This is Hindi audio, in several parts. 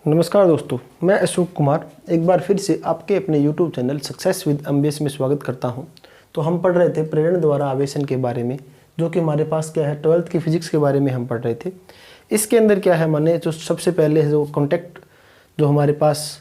नमस्कार दोस्तों, मैं अशोक कुमार एक बार फिर से आपके अपने YouTube channel success with MBS में स्वागत करता हूं। तो हम पढ़ रहे थे प्रेरण द्वारा आवेशन के बारे में, जो कि हमारे पास क्या है 12th की फिजिक्स के बारे में हम पढ़ रहे थे। इसके अंदर क्या है, मैंने जो सबसे पहले जो कॉन्टैक्ट जो हमारे पास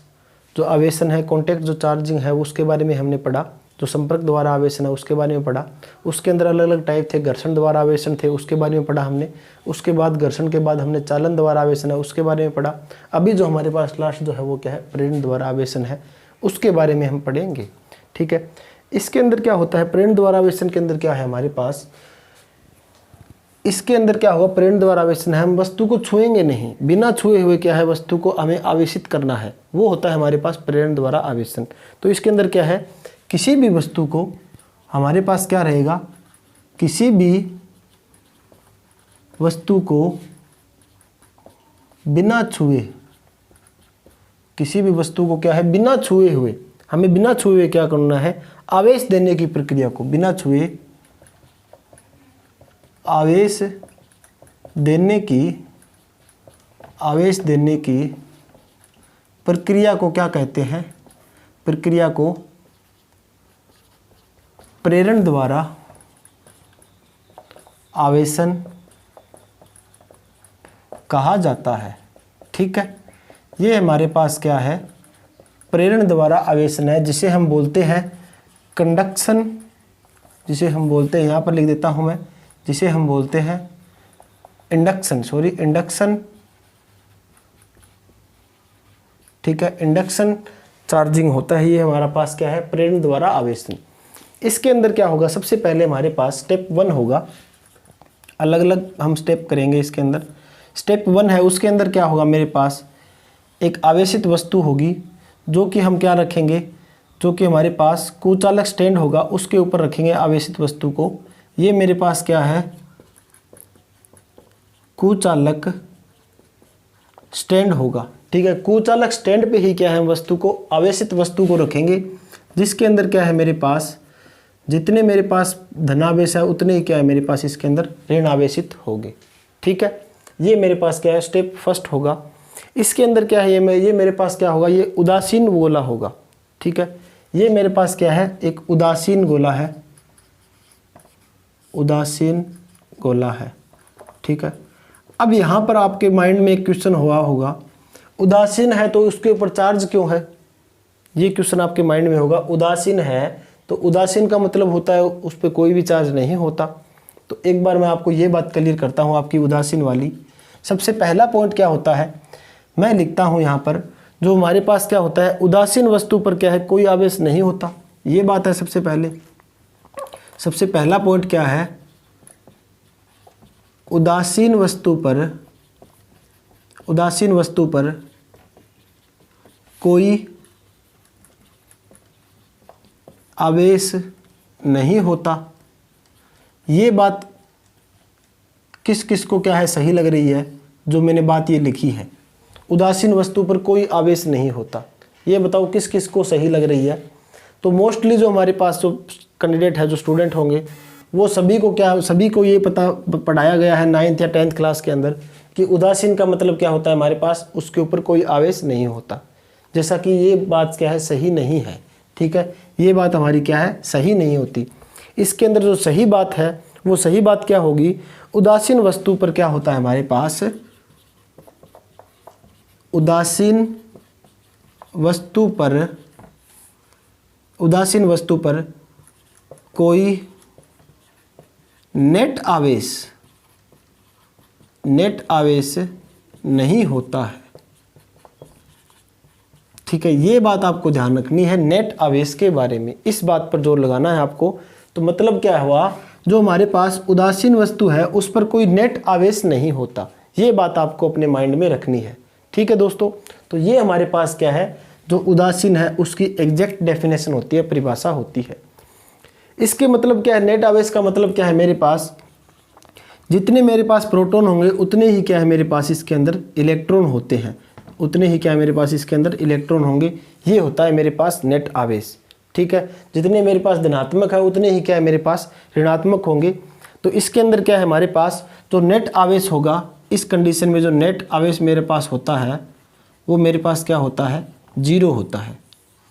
जो आवेशन है, कॉन्टैक्ट जो चार्जिंग है उसके बारे में हमने पढ़ा। जो संपर्क द्वारा आवेशन है उसके बारे में पढ़ा। उसके अंदर अलग अलग टाइप थे, घर्षण द्वारा आवेशन थे उसके बारे में पढ़ा हमने। उसके बाद घर्षण के बाद हमने चालन द्वारा आवेशन है उसके बारे में पढ़ा। अभी जो हमारे पास लास्ट जो है वो क्या है, प्रेरण द्वारा आवेशन है, उसके बारे में हम पढ़ेंगे। ठीक है, इसके अंदर क्या होता है, प्रेरण द्वारा आवेशन के अंदर क्या है हमारे पास, इसके अंदर क्या होगा, प्रेरण द्वारा आवेशन है, हम वस्तु को छुएंगे नहीं, बिना छुए हुए क्या है वस्तु को हमें आवेशित करना है, वो होता है हमारे पास प्रेरण द्वारा आवेशन। तो इसके अंदर क्या है, किसी भी वस्तु को हमारे पास क्या रहेगा, किसी भी वस्तु को बिना छुए, किसी भी वस्तु को क्या है बिना छुए हुए, हमें बिना छुए हुए क्या करना है, आवेश देने की प्रक्रिया को, बिना छुए आवेश देने की प्रक्रिया को क्या कहते हैं, प्रक्रिया को प्रेरण द्वारा आवेशन कहा जाता है। ठीक है, ये हमारे पास क्या है, प्रेरण द्वारा आवेशन है, जिसे हम बोलते हैं कंडक्शन, जिसे हम बोलते हैं, यहाँ पर लिख देता हूँ मैं, जिसे हम बोलते हैं इंडक्शन। ठीक है, इंडक्शन चार्जिंग होता है, ये हमारा पास क्या है, प्रेरण द्वारा आवेशन। इसके अंदर क्या होगा, सबसे पहले हमारे पास स्टेप 1 होगा, अलग अलग हम स्टेप करेंगे इसके अंदर। स्टेप 1 है, उसके अंदर क्या होगा, मेरे पास एक आवेशित वस्तु होगी, जो कि हम क्या रखेंगे, जो कि हमारे पास कुचालक स्टैंड होगा, उसके ऊपर रखेंगे आवेशित वस्तु को। ये मेरे पास क्या है, कुचालक स्टैंड होगा। ठीक है, कुचालक स्टैंड पे ही क्या है, वस्तु को, आवेशित वस्तु को रखेंगे, जिसके अंदर क्या है, मेरे पास जितने मेरे पास धनावेश है उतने ही क्या है मेरे पास इसके अंदर ऋण आवेशित होंगे। ठीक है, ये मेरे पास क्या है, स्टेप फर्स्ट होगा। इसके अंदर क्या है, ये मेरे पास क्या होगा, ये उदासीन गोला होगा। ठीक है, ये मेरे पास क्या है, एक उदासीन गोला है, उदासीन गोला है। ठीक है, अब यहाँ पर आपके माइंड में एक क्वेश्चन हुआ होगा, उदासीन है तो उसके ऊपर चार्ज क्यों है, ये क्वेश्चन आपके माइंड में होगा। उदासीन है तो उदासीन का मतलब होता है उस पर कोई भी चार्ज नहीं होता। तो एक बार मैं आपको ये बात क्लियर करता हूँ आपकी उदासीन वाली। सबसे पहला पॉइंट क्या होता है, मैं लिखता हूँ यहाँ पर, जो हमारे पास क्या होता है, उदासीन वस्तु पर क्या है, कोई आवेश नहीं होता, ये बात है सबसे पहले। सबसे पहला पॉइंट क्या है, उदासीन वस्तु पर कोई आवेश नहीं होता। ये बात किस किस को क्या है सही लग रही है, जो मैंने बात ये लिखी है, उदासीन वस्तु पर कोई आवेश नहीं होता, ये बताओ किस किस को सही लग रही है। तो मोस्टली जो हमारे पास जो कैंडिडेट है, जो स्टूडेंट होंगे, वो सभी को ये पढ़ाया गया है 9th या 10th क्लास के अंदर कि उदासीन का मतलब क्या होता है, हमारे पास उसके ऊपर कोई आवेश नहीं होता। जैसा कि ये बात क्या है, सही नहीं है। ठीक है, ये बात हमारी क्या है, सही नहीं होती। इसके अंदर जो सही बात है, वो सही बात क्या होगी, उदासीन वस्तु पर क्या होता है हमारे पास, उदासीन वस्तु पर कोई नेट आवेश नहीं होता है। ठीक है, ये बात आपको ध्यान रखनी है नेट आवेश के बारे में, इस बात पर जोर लगाना है आपको। तो मतलब क्या हुआ, जो हमारे पास उदासीन वस्तु है उस पर कोई नेट आवेश नहीं होता, ये बात आपको अपने माइंड में रखनी है। ठीक है दोस्तों, तो ये हमारे पास क्या है, जो उदासीन है उसकी एग्जैक्ट डेफिनेशन होती है, परिभाषा होती है। इसके मतलब क्या है, नेट आवेश का मतलब क्या है, मेरे पास जितने मेरे पास प्रोटॉन होंगे उतने ही क्या है मेरे पास इसके अंदर इलेक्ट्रॉन होते हैं, उतने ही क्या है मेरे पास इसके अंदर इलेक्ट्रॉन होंगे, ये होता है मेरे पास नेट आवेश। ठीक है, जितने मेरे पास धनात्मक है उतने ही क्या है मेरे पास ऋणात्मक होंगे। तो इसके अंदर क्या है हमारे पास जो नेट आवेश होगा, इस कंडीशन में जो नेट आवेश मेरे पास होता है वो मेरे पास क्या होता है, 0 होता है।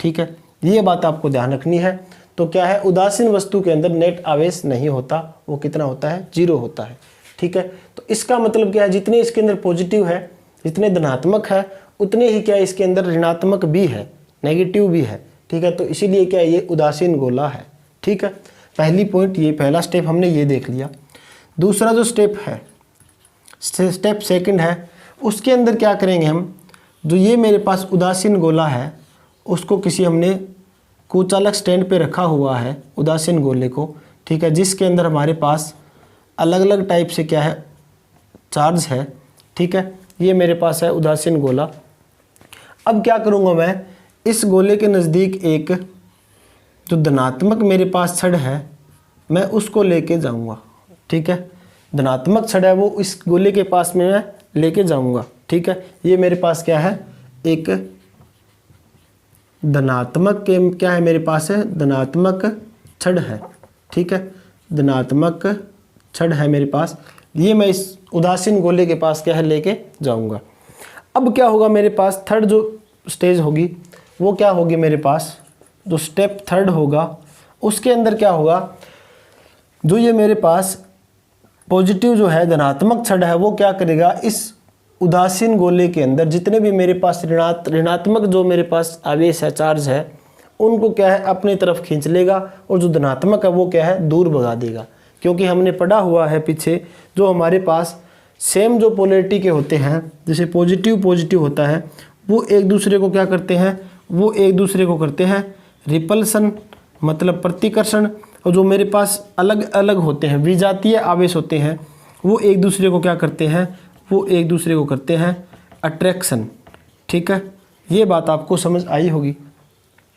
ठीक है, ये बात आपको ध्यान रखनी है। तो क्या है, उदासीन वस्तु के अंदर नेट आवेश नहीं होता, वो कितना होता है, 0 होता है। ठीक है, तो इसका मतलब क्या है, जितने इसके अंदर पॉजिटिव है, जितने धनात्मक है, उतने ही क्या इसके अंदर ऋणात्मक भी है, नेगेटिव भी है। ठीक है, तो इसीलिए क्या ये उदासीन गोला है। ठीक है, पहली पॉइंट ये, पहला स्टेप हमने ये देख लिया। दूसरा जो स्टेप है, स्टेप सेकंड है, उसके अंदर क्या करेंगे हम, जो ये मेरे पास उदासीन गोला है उसको किसी हमने कुचालक स्टैंड पे रखा हुआ है, उदासीन गोले को। ठीक है, जिसके अंदर हमारे पास अलग अलग टाइप से क्या है, चार्ज है। ठीक है, ये मेरे पास है उदासीन गोला। अब क्या करूँगा मैं, इस गोले के नज़दीक एक जो धनात्मक मेरे पास छड़ है, मैं उसको लेके जाऊँगा। ठीक है, धनात्मक छड़ है वो इस गोले के पास में मैं लेके जाऊँगा। ठीक है, ये मेरे पास क्या है, एक धनात्मक के क्या है, मेरे पास है धनात्मक छड़ है। ठीक है, धनात्मक छड़ है मेरे पास, ये मैं इस उदासीन गोले के पास क्या है, लेके जाऊँगा। अब क्या होगा, मेरे पास थर्ड जो स्टेज होगी वो क्या होगी, मेरे पास जो स्टेप थर्ड होगा उसके अंदर क्या होगा, जो ये मेरे पास पॉजिटिव जो है धनात्मक छड़ है वो क्या करेगा, इस उदासीन गोले के अंदर जितने भी मेरे पास ऋणात्मक जो मेरे पास आवेश है, चार्ज है, उनको क्या है अपनी तरफ खींच लेगा, और जो धनात्मक है वो क्या है, दूर भगा देगा। क्योंकि हमने पढ़ा हुआ है पीछे, जो हमारे पास सेम जो पोलैरिटी के होते हैं, जैसे पॉजिटिव पॉजिटिव होता है, वो एक दूसरे को क्या करते हैं, वो एक दूसरे को करते हैं रिपल्सन, मतलब प्रतिकर्षण। और जो मेरे पास अलग अलग होते हैं, विजातीय आवेश होते हैं, वो एक दूसरे को क्या करते हैं, वो एक दूसरे को करते हैं अट्रैक्शन। ठीक है, ये बात आपको समझ आई होगी,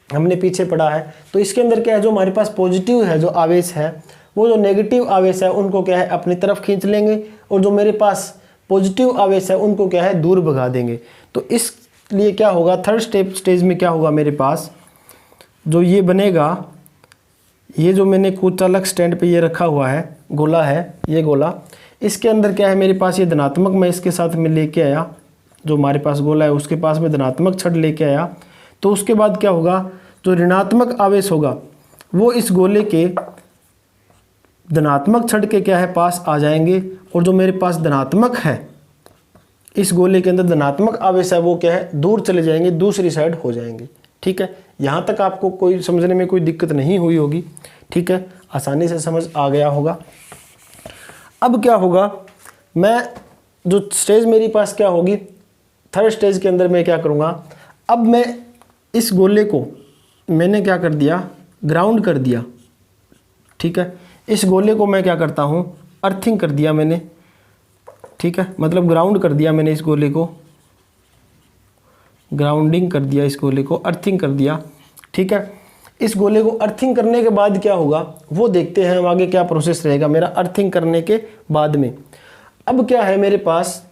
हमने पीछे पढ़ा है। तो इसके अंदर क्या है, जो हमारे पास पॉजिटिव है जो आवेश है, वो जो नेगेटिव आवेश है उनको क्या है अपनी तरफ खींच लेंगे, और जो मेरे पास पॉजिटिव आवेश है उनको क्या है दूर भगा देंगे। तो इसलिए क्या होगा, थर्ड स्टेज में क्या होगा, मेरे पास जो ये बनेगा, ये जो मैंने कुचालक स्टैंड पे ये रखा हुआ है गोला है, ये गोला, इसके अंदर क्या है, मेरे पास ये धनात्मक मैं इसके साथ में लेके आया, जो हमारे पास गोला है उसके पास में धनात्मक छड़ लेके आया। तो उसके बाद क्या होगा, जो ऋणात्मक आवेश होगा वो इस गोले के धनात्मक छड़ के क्या है पास आ जाएंगे, और जो मेरे पास धनात्मक है इस गोले के अंदर धनात्मक आवेश है वो क्या है दूर चले जाएंगे, दूसरी साइड हो जाएंगे। ठीक है, यहाँ तक आपको कोई समझने में कोई दिक्कत नहीं हुई होगी। ठीक है, आसानी से समझ आ गया होगा। अब क्या होगा, मैं जो स्टेज मेरे पास क्या होगी, थर्ड स्टेज के अंदर मैं क्या करूँगा, अब मैं इस गोले को मैंने क्या कर दिया, ग्राउंड कर दिया। ठीक है, इस गोले को मैं क्या करता हूँ, अर्थिंग कर दिया मैंने। ठीक है, मतलब ग्राउंड कर दिया मैंने इस गोले को, ग्राउंडिंग कर दिया इस गोले को, अर्थिंग कर दिया। ठीक है, इस गोले को अर्थिंग करने के बाद क्या होगा वो देखते हैं हम आगे क्या प्रोसेस रहेगा मेरा अर्थिंग करने के बाद में। अब क्या है, मेरे पास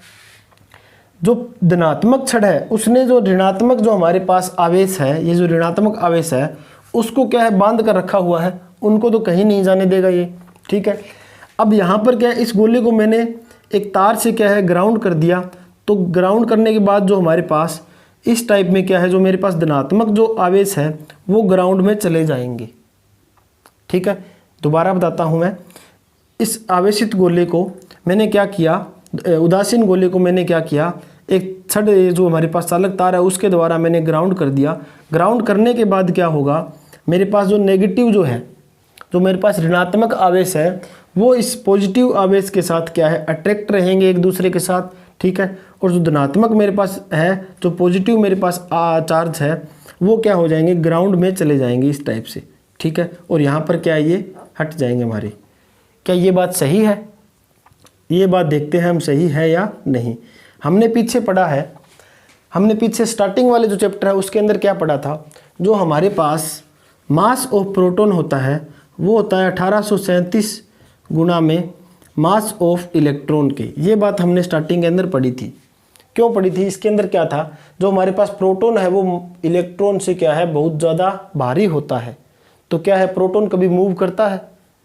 जो धनात्मक छड़ है उसने जो ऋणात्मक जो हमारे पास आवेश है, ये जो ऋणात्मक आवेश है उसको क्या है बांध कर रखा हुआ है, उनको तो कहीं नहीं जाने देगा ये। ठीक है, अब यहाँ पर क्या है, इस गोले को मैंने एक तार से क्या है ग्राउंड कर दिया। तो ग्राउंड करने के बाद जो हमारे पास इस टाइप में क्या है, जो मेरे पास धनात्मक जो आवेश है वो ग्राउंड में चले जाएंगे। ठीक है, दोबारा बताता हूँ मैं, इस आवेशित गोले को मैंने क्या किया, उदासीन गोले को मैंने क्या किया, एक छड़ जो हमारे पास चालक तार है उसके द्वारा मैंने ग्राउंड कर दिया। ग्राउंड करने के बाद क्या होगा, मेरे पास जो नेगेटिव जो है, जो मेरे पास ऋणात्मक आवेश है, वो इस पॉजिटिव आवेश के साथ क्या है अट्रैक्ट रहेंगे एक दूसरे के साथ। ठीक है, और जो धनात्मक मेरे पास है, जो पॉजिटिव मेरे पास चार्ज है, वो क्या हो जाएंगे ग्राउंड में चले जाएंगे इस टाइप से। ठीक है, और यहाँ पर क्या ये हट जाएंगे हमारे। क्या ये बात सही है? ये बात देखते हैं हम सही है या नहीं। हमने पीछे पढ़ा है, हमने पीछे स्टार्टिंग वाले जो चैप्टर है उसके अंदर क्या पढ़ा था, जो हमारे पास मास ऑफ प्रोटॉन होता है वो होता है 1837 गुना में मास ऑफ इलेक्ट्रॉन के। ये बात हमने स्टार्टिंग के अंदर पढ़ी थी। क्यों पढ़ी थी? इसके अंदर क्या था, जो हमारे पास प्रोटॉन है वो इलेक्ट्रॉन से क्या है बहुत ज़्यादा भारी होता है। तो क्या है, प्रोटॉन कभी मूव करता है?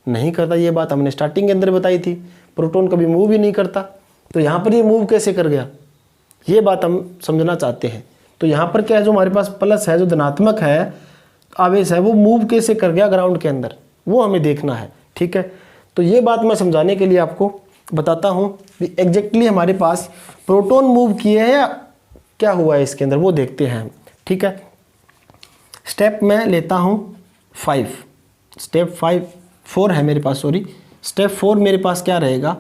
नहीं करता। ये बात हमने स्टार्टिंग के अंदर बताई थी, प्रोटॉन कभी मूव ही नहीं करता। तो यहाँ पर ये मूव कैसे कर गया, ये बात हम समझना चाहते हैं। तो यहाँ पर क्या है, जो हमारे पास प्लस है, जो धनात्मक है आवेश है, वो मूव कैसे कर गया ग्राउंड के अंदर, वो हमें देखना है। ठीक है, तो ये बात मैं समझाने के लिए आपको बताता हूँ कि एग्जैक्टली हमारे पास प्रोटॉन मूव किए हैं या क्या हुआ है इसके अंदर, वो देखते हैं हम। ठीक है, स्टेप मैं लेता हूँ 5, स्टेप 4 है मेरे पास, सॉरी स्टेप 4 मेरे पास क्या रहेगा,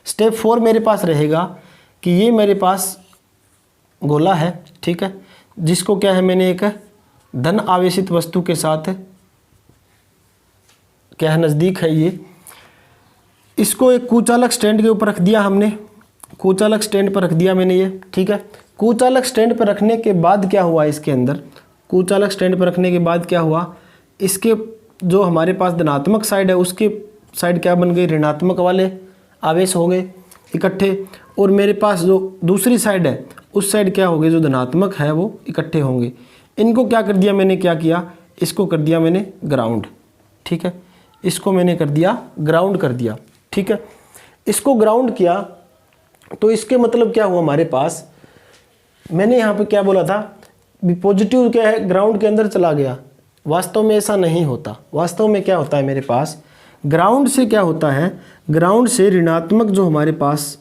स्टेप 4 मेरे पास रहेगा कि ये मेरे पास गोला है। ठीक है, जिसको क्या है, मैंने एक धन आवेशित वस्तु के साथ क्या है, नज़दीक है ये, इसको एक कुचालक स्टैंड के ऊपर रख दिया हमने, कुचालक स्टैंड पर रख दिया मैंने ये। ठीक है, कुचालक स्टैंड पर रखने के बाद क्या हुआ इसके अंदर, कुचालक स्टैंड पर रखने के बाद क्या हुआ, इसके जो हमारे पास धनात्मक साइड है उसके साइड क्या बन गई, ऋणात्मक वाले आवेश हो गए इकट्ठे, और मेरे पास जो दूसरी साइड है उस साइड क्या हो गए, जो धनात्मक है वो इकट्ठे होंगे। इनको क्या कर दिया मैंने, क्या किया, इसको कर दिया मैंने ग्राउंड। ठीक है, इसको मैंने कर दिया ग्राउंड कर दिया। ठीक है, इसको ग्राउंड किया तो इसके मतलब क्या हुआ, हमारे पास मैंने यहाँ पे क्या बोला था, पॉजिटिव क्या है ग्राउंड के अंदर चला गया। वास्तव में ऐसा नहीं होता, वास्तव में क्या होता है, मेरे पास ग्राउंड से क्या होता है, ग्राउंड से ऋणात्मक जो हमारे पास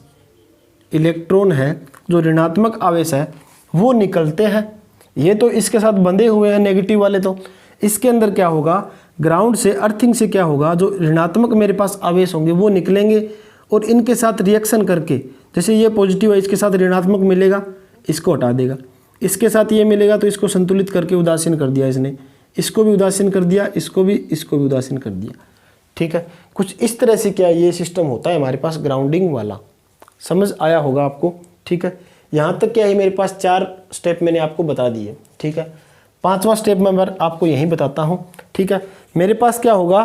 इलेक्ट्रॉन है, जो ऋणात्मक आवेश है, वो निकलते हैं। ये तो इसके साथ बंधे हुए हैं नेगेटिव वाले, तो इसके अंदर क्या होगा, ग्राउंड से अर्थिंग से क्या होगा, जो ऋणात्मक मेरे पास आवेश होंगे वो निकलेंगे और इनके साथ रिएक्शन करके, जैसे ये पॉजिटिव है इसके साथ ऋणात्मक मिलेगा, इसको हटा देगा, इसके साथ ये मिलेगा तो इसको संतुलित करके उदासीन कर दिया इसने, इसको भी उदासीन कर दिया, इसको भी उदासीन कर दिया। ठीक है, कुछ इस तरह से क्या ये सिस्टम होता है हमारे पास ग्राउंडिंग वाला, समझ आया होगा आपको। ठीक है, यहाँ तक क्या है, मेरे पास 4 स्टेप मैंने आपको बता दिए। ठीक है, 5वां स्टेप मैं आपको यहीं बताता हूँ। ठीक है, मेरे पास क्या होगा,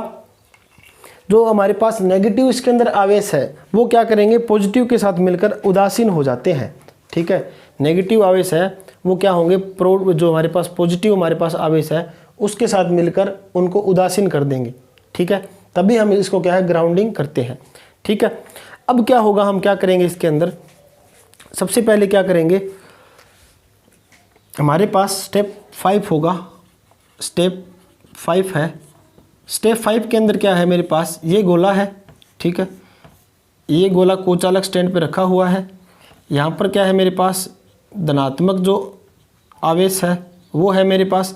जो हमारे पास नेगेटिव इसके अंदर आवेश है वो क्या करेंगे, पॉजिटिव के साथ मिलकर उदासीन हो जाते हैं। ठीक है, नेगेटिव आवेश है वो क्या होंगे, जो हमारे पास पॉजिटिव हमारे पास आवेश है उसके साथ मिलकर उनको उदासीन कर देंगे। ठीक है, तभी हम इसको क्या है, ग्राउंडिंग करते हैं। ठीक है, अब क्या होगा, हम क्या करेंगे इसके अंदर, सबसे पहले क्या करेंगे, हमारे पास स्टेप 5 होगा, स्टेप 5 है। स्टेप 5 के अंदर क्या है, मेरे पास ये गोला है। ठीक है, ये गोला कुचालक स्टैंड पे रखा हुआ है। यहाँ पर क्या है, मेरे पास धनात्मक जो आवेश है वो है, मेरे पास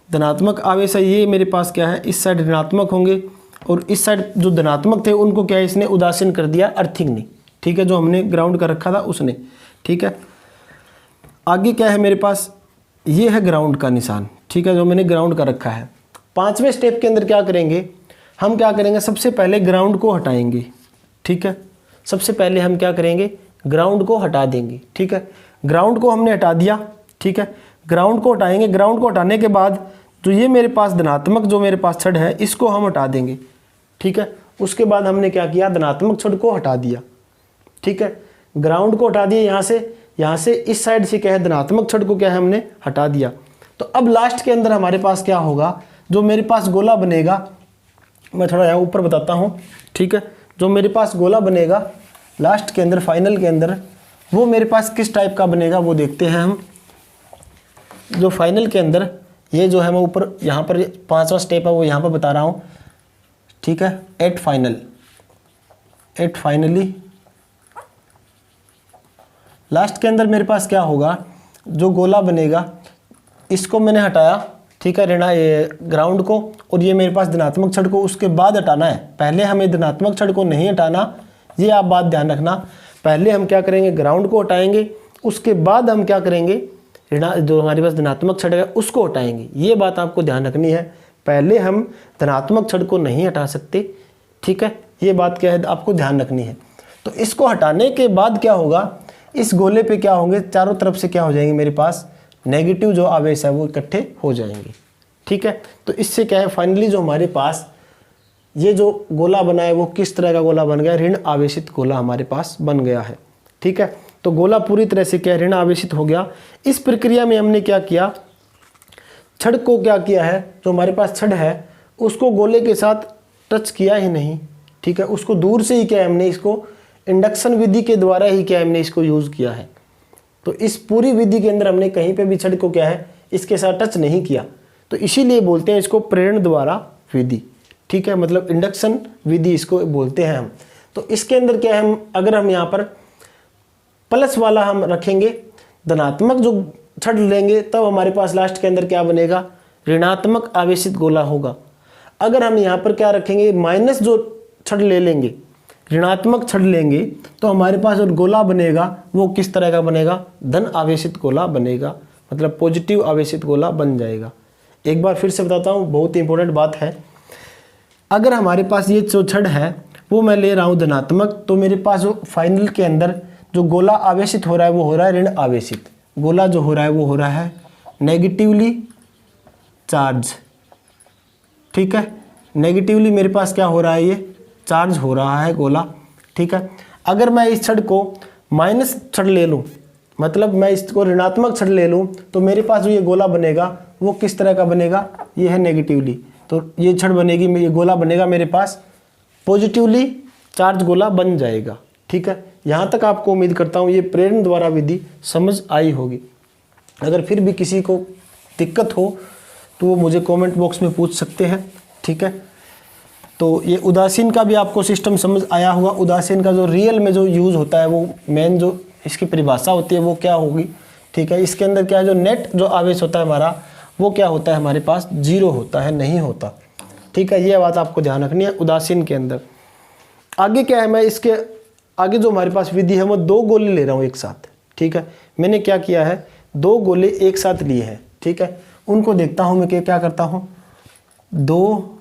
धनात्मक आवेश है, ये मेरे पास क्या है, इस साइड ऋणात्मक होंगे और इस साइड जो धनात्मक थे उनको क्या है, इसने उदासीन कर दिया अर्थिंग ने। ठीक है, जो हमने ग्राउंड कर रखा था उसने। ठीक है, आगे क्या है, मेरे पास ये है ग्राउंड का निशान। ठीक है, जो मैंने ग्राउंड का रखा है। 5वें स्टेप के अंदर क्या करेंगे, हम क्या करेंगे, सबसे पहले ग्राउंड को हटाएंगे। ठीक है, सबसे पहले हम क्या करेंगे, ग्राउंड को हटा देंगे। ठीक है, ग्राउंड को हमने हटा दिया। ठीक है, ग्राउंड को हटाएंगे, ग्राउंड को हटाने के बाद जो ये मेरे पास धनात्मक जो मेरे पास छड़ है इसको हम हटा देंगे। ठीक है, उसके बाद हमने क्या किया, धनात्मक छड़ को हटा दिया। ठीक है, ग्राउंड को हटा दिया, यहाँ से इस साइड से क्या है, धनात्मक छड़ को क्या है, हमने हटा दिया। तो अब लास्ट के अंदर हमारे पास क्या होगा, जो मेरे पास गोला बनेगा, मैं थोड़ा यहाँ ऊपर बताता हूँ। ठीक है, जो मेरे पास गोला बनेगा लास्ट के अंदर, फाइनल के अंदर, वो मेरे पास किस टाइप का बनेगा वो देखते हैं हम। जो फाइनल के अंदर ये जो है, मैं ऊपर यहाँ पर 5वां स्टेप है वो यहाँ पर बता रहा हूँ। ठीक है, एट फाइनली लास्ट के अंदर मेरे पास क्या होगा, जो गोला बनेगा इसको मैंने हटाया। ठीक है, ये ग्राउंड को, और ये मेरे पास धनात्मक छड़ को उसके बाद हटाना है। पहले हमें धनात्मक छड़ को नहीं हटाना, ये आप बात ध्यान रखना। पहले हम क्या करेंगे, ग्राउंड को हटाएंगे, उसके बाद हम क्या करेंगे, जो हमारे पास धनात्मक छड़ है उसको हटाएंगे। ये बात आपको ध्यान रखनी है, पहले हम धनात्मक छड़ को नहीं हटा सकते। ठीक है, ये बात क्या है, आपको ध्यान रखनी है। तो इसको हटाने के बाद क्या होगा, इस गोले पे क्या होंगे, चारों तरफ से क्या हो जाएंगे, मेरे पास नेगेटिव जो आवेश है वो इकट्ठे हो जाएंगे। ठीक है, तो इससे क्या है, फाइनली जो हमारे पास ये जो गोला बना है वो किस तरह का गोला बन गया, ऋण आवेशित गोला हमारे पास बन गया है। ठीक है, तो गोला पूरी तरह से क्या, ऋण आवेशित हो गया। इस प्रक्रिया में हमने क्या किया, छड़ को क्या किया है, जो हमारे पास छड़ है उसको गोले के साथ टच किया ही नहीं। ठीक है, उसको दूर से ही क्या हमने इसको इंडक्शन विधि के द्वारा ही क्या हमने इसको यूज़ किया है। तो इस पूरी विधि के अंदर हमने कहीं पे भी छड़ को क्या है इसके साथ टच नहीं किया, तो इसीलिए बोलते हैं इसको प्रेरण द्वारा विधि। ठीक है, मतलब इंडक्शन विधि इसको बोलते हैं हम। तो इसके अंदर क्या है, हम अगर हम यहाँ पर प्लस वाला हम रखेंगे, धनात्मक जो छड़ लेंगे, तब हमारे पास लास्ट के अंदर क्या बनेगा, ऋणात्मक आवेशित गोला होगा। अगर हम यहाँ पर क्या रखेंगे, माइनस जो छड़ ले लेंगे, ऋणात्मक छड़ लेंगे, तो हमारे पास जो गोला बनेगा वो किस तरह का बनेगा, धन आवेशित गोला बनेगा, मतलब पॉजिटिव आवेशित गोला बन जाएगा। एक बार फिर से बताता हूँ, बहुत ही इंपॉर्टेंट बात है। अगर हमारे पास ये जो छड़ है वो मैं ले रहा हूँ धनात्मक, तो मेरे पास जो फाइनल के अंदर जो गोला आवेशित हो रहा है वो हो रहा है ऋण आवेशित। गोला जो हो रहा है वो हो रहा है नेगेटिवली चार्ज। ठीक है, नेगेटिवली मेरे पास क्या हो रहा है, ये चार्ज हो रहा है गोला। ठीक है, अगर मैं इस छड़ को माइनस छड़ ले लूँ, मतलब मैं इसको ऋणात्मक छड़ ले लूँ, तो मेरे पास जो ये गोला बनेगा वो किस तरह का बनेगा, ये है नेगेटिवली, तो ये छड़ बनेगी, ये गोला बनेगा मेरे पास पॉजिटिवली चार्ज गोला बन जाएगा। ठीक है, यहाँ तक आपको उम्मीद करता हूँ ये प्रेरण द्वारा विधि समझ आई होगी। अगर फिर भी किसी को दिक्कत हो तो वो मुझे कमेंट बॉक्स में पूछ सकते हैं। ठीक है, तो ये उदासीन का भी आपको सिस्टम समझ आया होगा। उदासीन का जो रियल में जो यूज़ होता है, वो मेन जो इसकी परिभाषा होती है वो क्या होगी। ठीक है, इसके अंदर क्या है, जो नेट जो आवेश होता है हमारा, वो क्या होता है, हमारे पास जीरो होता है, नहीं होता। ठीक है, ये बात आपको ध्यान रखनी है उदासीन के अंदर। आगे क्या है, मैं इसके आगे जो हमारे पास विधि है वो दो गोले ले रहा हूँ एक साथ। ठीक है, मैंने क्या किया है, दो गोले एक साथ लिए हैं। ठीक है, उनको देखता हूँ मैं क्या करता हूँ, दो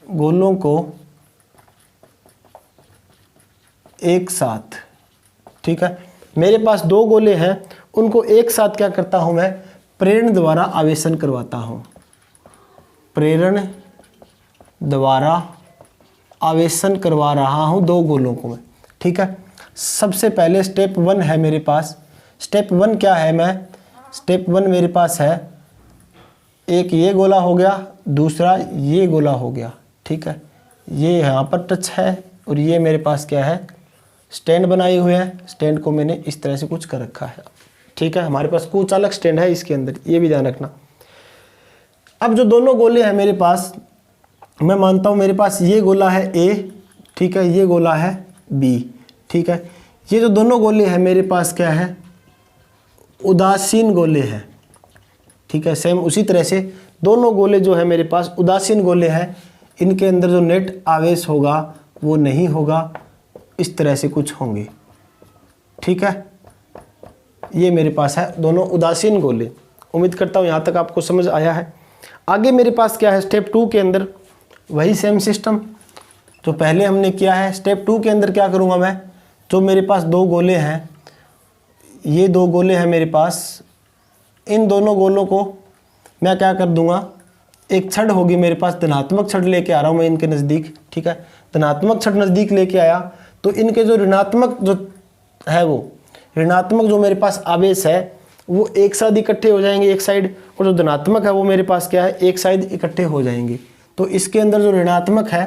गोलों को एक साथ। ठीक है, मेरे पास दो गोले हैं, उनको एक साथ क्या करता हूँ मैं, प्रेरण द्वारा आवेशन करवाता हूँ। प्रेरण द्वारा आवेशन करवा रहा हूँ दो गोलों को मैं। ठीक है, सबसे पहले स्टेप 1 है मेरे पास। स्टेप 1 क्या है, मैं स्टेप 1 मेरे पास है, एक ये गोला हो गया, दूसरा ये गोला हो गया। ठीक है, ये यहाँ पर टच है और ये मेरे पास क्या है, स्टैंड बनाए हुए हैं। स्टैंड को मैंने इस तरह से कुछ कर रखा है। ठीक है, हमारे पास कुछ अलग स्टैंड है इसके अंदर, ये भी ध्यान रखना। अब जो दोनों गोले हैं मेरे पास, मैं मानता हूँ मेरे पास ये गोला है A, ठीक है, ये गोला है B। ठीक है, ये जो दोनों गोले हैं मेरे पास क्या है, उदासीन गोले हैं। ठीक है, सेम उसी तरह से दोनों गोले जो है मेरे पास उदासीन गोले हैं, इनके अंदर जो नेट आवेश होगा वो नहीं होगा, इस तरह से कुछ होंगे। ठीक है, ये मेरे पास है दोनों उदासीन गोले। उम्मीद करता हूँ यहाँ तक आपको समझ आया है। आगे मेरे पास क्या है, स्टेप 2 के अंदर वही सेम सिस्टम जो पहले हमने किया है। स्टेप 2 के अंदर क्या करूँगा मैं, जो मेरे पास दो गोले हैं, ये दो गोले हैं मेरे पास, इन दोनों गोलों को मैं क्या कर दूंगा, एक छड़ होगी मेरे पास, धनात्मक छड़ लेके आ रहा हूँ मैं इनके नज़दीक। ठीक है, धनात्मक छड़ नज़दीक लेके आया तो इनके जो ऋणात्मक जो है, वो ऋणात्मक जो मेरे पास आवेश है वो एक साथ इकट्ठे हो जाएंगे एक साइड, और जो धनात्मक है वो मेरे पास क्या है, एक साइड इकट्ठे हो जाएंगे। तो इसके अंदर जो ऋणात्मक है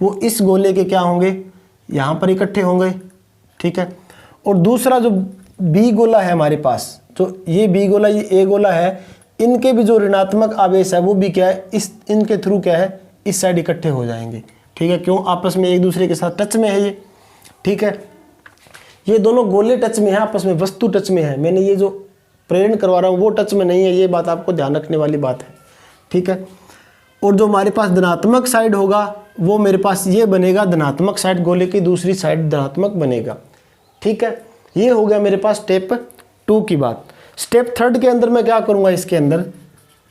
वो इस गोले के क्या होंगे, यहाँ पर इकट्ठे होंगे। ठीक है, और दूसरा जो बी गोला है हमारे पास, जो ये बी गोला, ये ए गोला है, इनके भी जो ऋणात्मक आवेश है वो भी क्या है, इस इनके थ्रू क्या है, इस साइड इकट्ठे हो जाएंगे। ठीक है, क्यों, आपस में एक दूसरे के साथ टच में है ये। ठीक है, ये दोनों गोले टच में है, आपस में वस्तु टच में है। मैंने ये जो प्रेरण करवा रहा हूँ वो टच में नहीं है, ये बात आपको ध्यान रखने वाली बात है। ठीक है, और जो हमारे पास धनात्मक साइड होगा वो मेरे पास ये बनेगा, धनात्मक साइड गोले की दूसरी साइड धनात्मक बनेगा। ठीक है, ये हो गया मेरे पास स्टेप 2 की बात। स्टेप 3 के अंदर मैं क्या करूँगा, इसके अंदर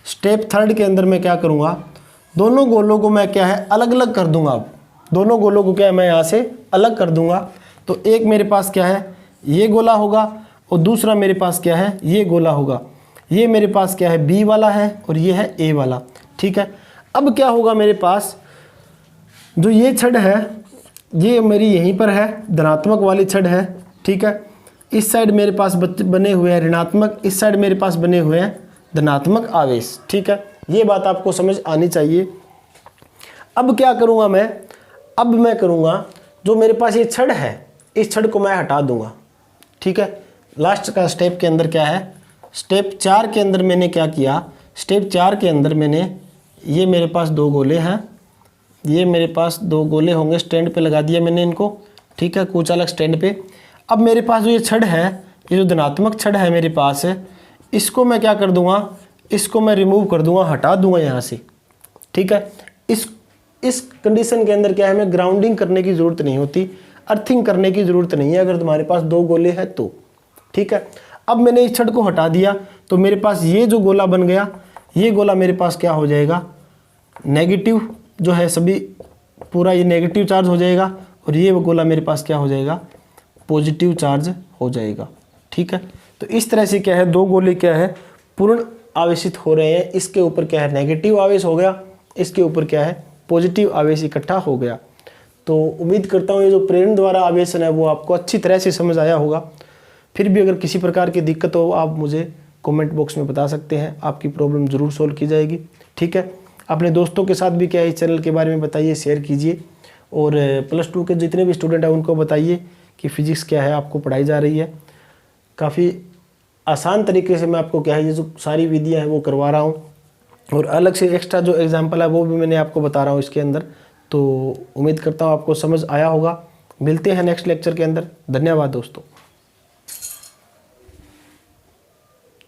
स्टेप 3 के अंदर मैं क्या करूँगा, दोनों गोलों को मैं क्या है अलग अलग कर दूंगा। अब दोनों गोलों को क्या है मैं यहाँ से अलग कर दूंगा। तो एक मेरे पास क्या है, ये गोला होगा, और दूसरा मेरे पास क्या है, ये गोला होगा। ये मेरे पास क्या है, बी वाला है, और ये है ए वाला। ठीक है, अब क्या होगा, मेरे पास जो ये छड़ है ये मेरी यहीं पर है, धनात्मक वाली छड़ है। ठीक है, इस साइड मेरे पास बने हुए हैं ऋणात्मक, इस साइड मेरे पास बने हुए हैं धनात्मक आवेश। ठीक है, ये बात आपको समझ आनी चाहिए। अब क्या करूँगा मैं, अब मैं करूँगा जो मेरे पास ये छड़ है, इस छड़ को मैं हटा दूंगा। ठीक है, लास्ट का स्टेप के अंदर क्या है, स्टेप 4 के अंदर मैंने क्या किया, स्टेप 4 के अंदर मैंने, ये मेरे पास 2 गोले हैं, ये मेरे पास 2 गोले होंगे, स्टैंड पे लगा दिया मैंने इनको, ठीक है, कुचालक स्टैंड पे। अब मेरे पास जो ये छड़ है, ये जो धनात्मक छड़ है मेरे पास है, इसको मैं क्या कर दूंगा, इसको मैं रिमूव कर दूंगा, हटा दूंगा यहाँ से, ठीक है। इस कंडीशन के अंदर क्या है, हमें ग्राउंडिंग करने की ज़रूरत नहीं होती, अर्थिंग करने की ज़रूरत नहीं है अगर तुम्हारे पास 2 गोले हैं तो, ठीक है। अब मैंने इस छड़ को हटा दिया तो मेरे पास ये जो गोला बन गया, ये गोला मेरे पास क्या हो जाएगा, नेगेटिव जो है सभी पूरा ये नेगेटिव चार्ज हो जाएगा, और ये गोला मेरे पास क्या हो जाएगा, पॉजिटिव चार्ज हो जाएगा, ठीक है। तो इस तरह से क्या है, 2 गोले क्या है, पूर्ण आवेशित हो रहे हैं, इसके ऊपर क्या है, नेगेटिव आवेश हो गया, इसके ऊपर क्या है, पॉजिटिव आवेश इकट्ठा हो गया। तो उम्मीद करता हूँ ये जो प्रेरण द्वारा आवेशन है वो आपको अच्छी तरह से समझ आया होगा। फिर भी अगर किसी प्रकार की दिक्कत हो आप मुझे कमेंट बॉक्स में बता सकते हैं, आपकी प्रॉब्लम ज़रूर सोल्व की जाएगी, ठीक है। अपने दोस्तों के साथ भी क्या है इस चैनल के बारे में बताइए, शेयर कीजिए, और +2 के जितने भी स्टूडेंट हैं उनको बताइए कि फिजिक्स क्या है आपको पढ़ाई जा रही है। काफ़ी आसान तरीके से मैं आपको क्या है ये जो सारी विधियाँ हैं वो करवा रहा हूँ, और अलग से एक्स्ट्रा जो एग्जाम्पल है वो भी मैंने आपको बता रहा हूँ इसके अंदर। तो उम्मीद करता हूँ आपको समझ आया होगा। मिलते हैं नेक्स्ट लेक्चर के अंदर। धन्यवाद दोस्तों।